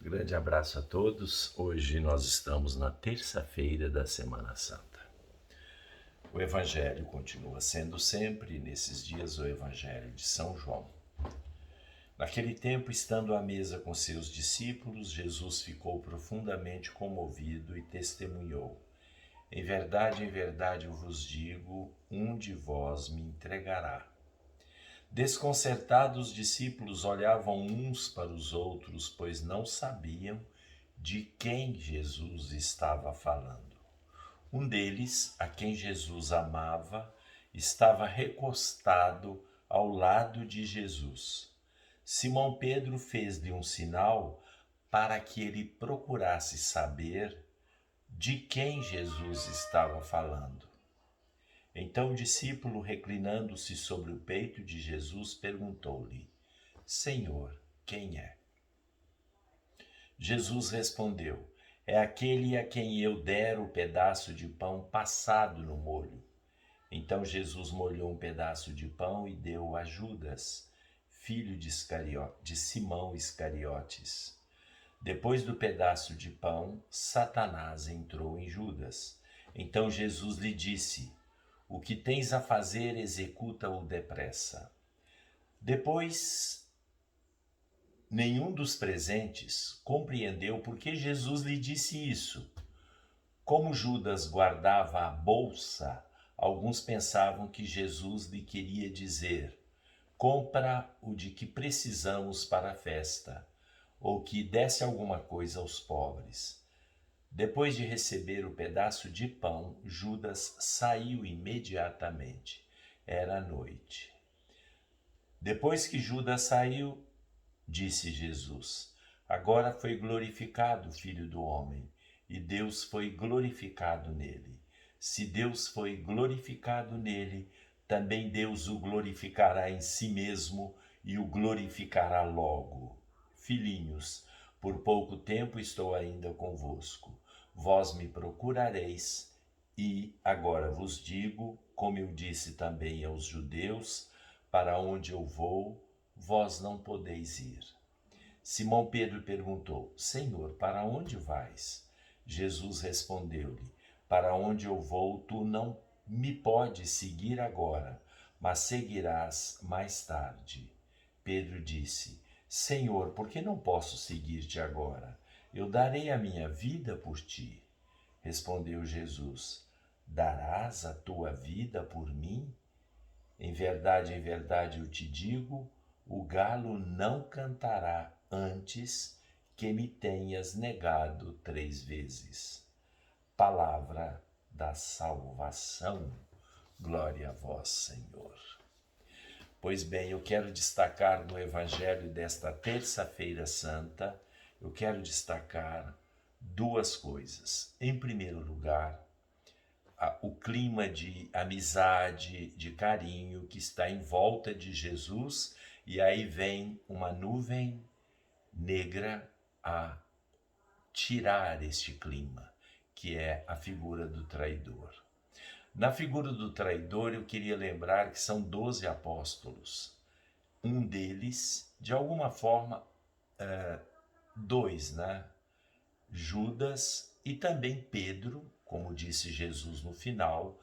Grande abraço a todos. Hoje nós estamos na terça-feira da Semana Santa. O Evangelho continua sendo sempre, nesses dias, o Evangelho de São João. Naquele tempo, estando à mesa com seus discípulos, Jesus ficou profundamente comovido e testemunhou: em verdade eu vos digo, um de vós me entregará. Desconcertados, os discípulos olhavam uns para os outros, pois não sabiam de quem Jesus estava falando. Um deles, a quem Jesus amava, estava recostado ao lado de Jesus. Simão Pedro fez-lhe um sinal para que ele procurasse saber de quem Jesus estava falando. Então o discípulo, reclinando-se sobre o peito de Jesus, perguntou-lhe: Senhor, quem é? Jesus respondeu: é aquele a quem eu der o pedaço de pão passado no molho. Então Jesus molhou um pedaço de pão e deu a Judas, filho de Simão Iscariotes. Depois do pedaço de pão, Satanás entrou em Judas. Então Jesus lhe disse: o que tens a fazer, executa-o depressa. Depois, nenhum dos presentes compreendeu por que Jesus lhe disse isso. Como Judas guardava a bolsa, alguns pensavam que Jesus lhe queria dizer: compra o de que precisamos para a festa, ou que desse alguma coisa aos pobres. Depois de receber o pedaço de pão, Judas saiu imediatamente. Era noite. Depois que Judas saiu, disse Jesus: agora foi glorificado o Filho do Homem, e Deus foi glorificado nele. Se Deus foi glorificado nele, também Deus o glorificará em si mesmo e o glorificará logo. Filhinhos, por pouco tempo estou ainda convosco. Vós me procurareis, e agora vos digo, como eu disse também aos judeus, para onde eu vou, vós não podeis ir. Simão Pedro perguntou: Senhor, para onde vais? Jesus respondeu-lhe: para onde eu vou, tu não me podes seguir agora, mas seguirás mais tarde. Pedro disse: Senhor, por que não posso seguir-te agora? Eu darei a minha vida por ti. Respondeu Jesus: darás a tua vida por mim? Em verdade eu te digo, o galo não cantará antes que me tenhas negado 3 vezes. Palavra da salvação. Glória a vós, Senhor. Pois bem, eu quero destacar no Evangelho desta terça-feira santa, eu quero destacar 2 coisas. Em primeiro lugar, o clima de amizade, de carinho que está em volta de Jesus, e aí vem uma nuvem negra a tirar este clima, que é a figura do traidor. Na figura do traidor, eu queria lembrar que são 12 apóstolos. Um deles, de alguma forma, 2, né? Judas e também Pedro, como disse Jesus no final,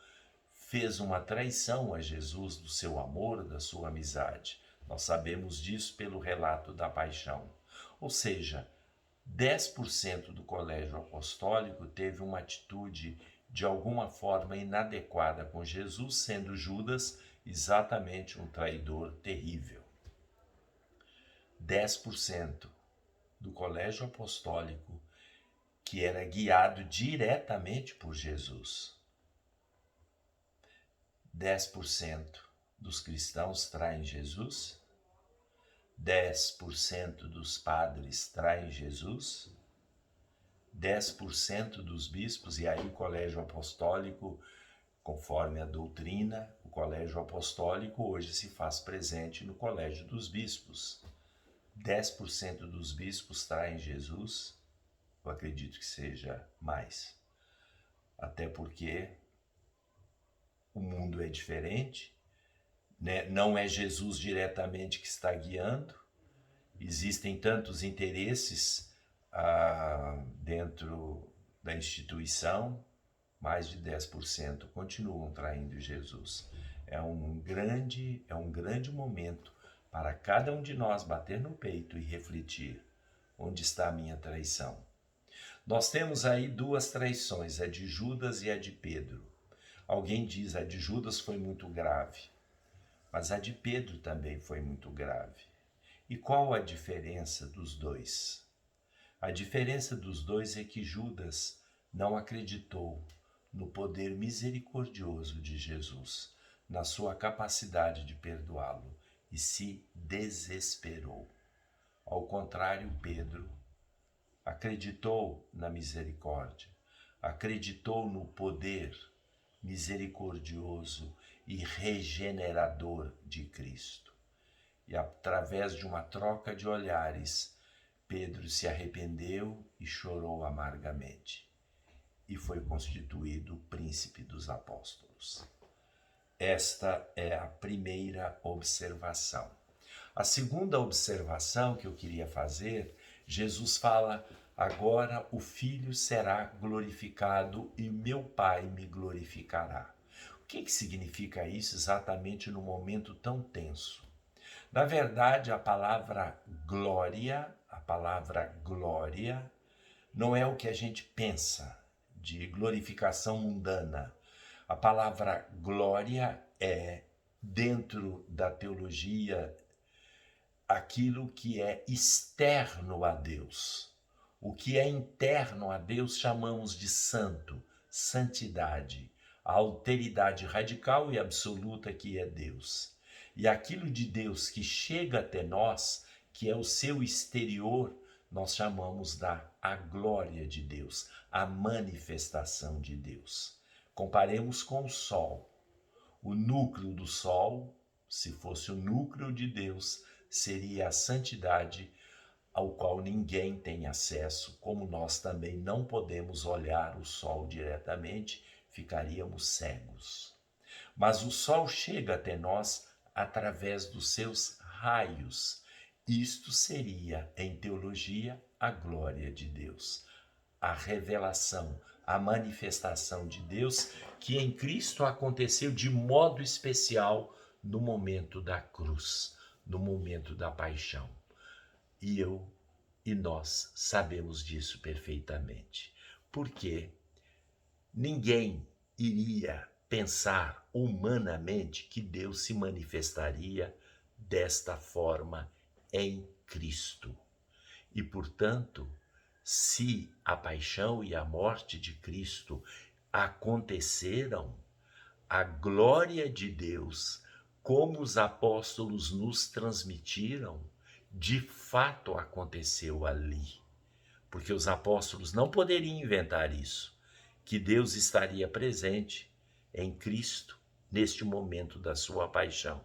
fez uma traição a Jesus do seu amor, da sua amizade. Nós sabemos disso pelo relato da paixão. Ou seja, 10% do colégio apostólico teve uma atitude de alguma forma inadequada com Jesus, sendo Judas exatamente um traidor terrível. 10% do colégio apostólico que era guiado diretamente por Jesus. 10% dos cristãos traem Jesus? 10% dos padres traem Jesus? 10% dos bispos, e aí o colégio apostólico, conforme a doutrina, o colégio apostólico hoje se faz presente no colégio dos bispos. 10% dos bispos traem Jesus? Eu acredito que seja mais. Até porque o mundo é diferente, né? Não é Jesus diretamente que está guiando, existem tantos interesses dentro da instituição, mais de 10% continuam traindo Jesus. É um grande momento para cada um de nós bater no peito e refletir: onde está a minha traição? Nós temos aí duas traições, a de Judas e a de Pedro. Alguém diz, a de Judas foi muito grave, mas a de Pedro também foi muito grave. E qual a diferença dos dois? A diferença dos dois é que Judas não acreditou no poder misericordioso de Jesus, na sua capacidade de perdoá-lo, e se desesperou. Ao contrário, Pedro acreditou na misericórdia, acreditou no poder misericordioso e regenerador de Cristo. E através de uma troca de olhares, Pedro se arrependeu e chorou amargamente, e foi constituído príncipe dos apóstolos. Esta é a primeira observação. A segunda observação que eu queria fazer, Jesus fala: agora o Filho será glorificado e meu Pai me glorificará. O que significa isso exatamente no momento tão tenso? Na verdade, a palavra glória, não é o que a gente pensa de glorificação mundana. A palavra glória é, dentro da teologia, aquilo que é externo a Deus. O que é interno a Deus chamamos de santo, santidade, a alteridade radical e absoluta que é Deus. E aquilo de Deus que chega até nós, que é o seu exterior, nós chamamos a glória de Deus, a manifestação de Deus. Comparemos com o Sol. O núcleo do Sol, se fosse o núcleo de Deus, seria a santidade ao qual ninguém tem acesso, como nós também não podemos olhar o Sol diretamente, ficaríamos cegos. Mas o Sol chega até nós através dos seus raios. Isto seria, em teologia, a glória de Deus, a revelação, a manifestação de Deus que em Cristo aconteceu de modo especial no momento da cruz, no momento da paixão. E eu e nós sabemos disso perfeitamente, porque ninguém iria pensar humanamente que Deus se manifestaria desta forma em Cristo. E, portanto, se a paixão e a morte de Cristo aconteceram, a glória de Deus, como os apóstolos nos transmitiram, de fato aconteceu ali. Porque os apóstolos não poderiam inventar isso, que Deus estaria presente em Cristo neste momento da sua paixão.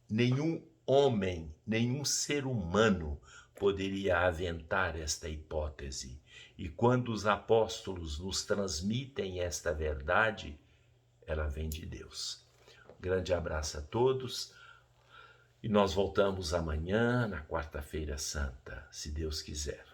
Nenhum homem, nenhum ser humano poderia aventar esta hipótese. E quando os apóstolos nos transmitem esta verdade, ela vem de Deus. Grande abraço a todos e nós voltamos amanhã, na quarta-feira santa, se Deus quiser.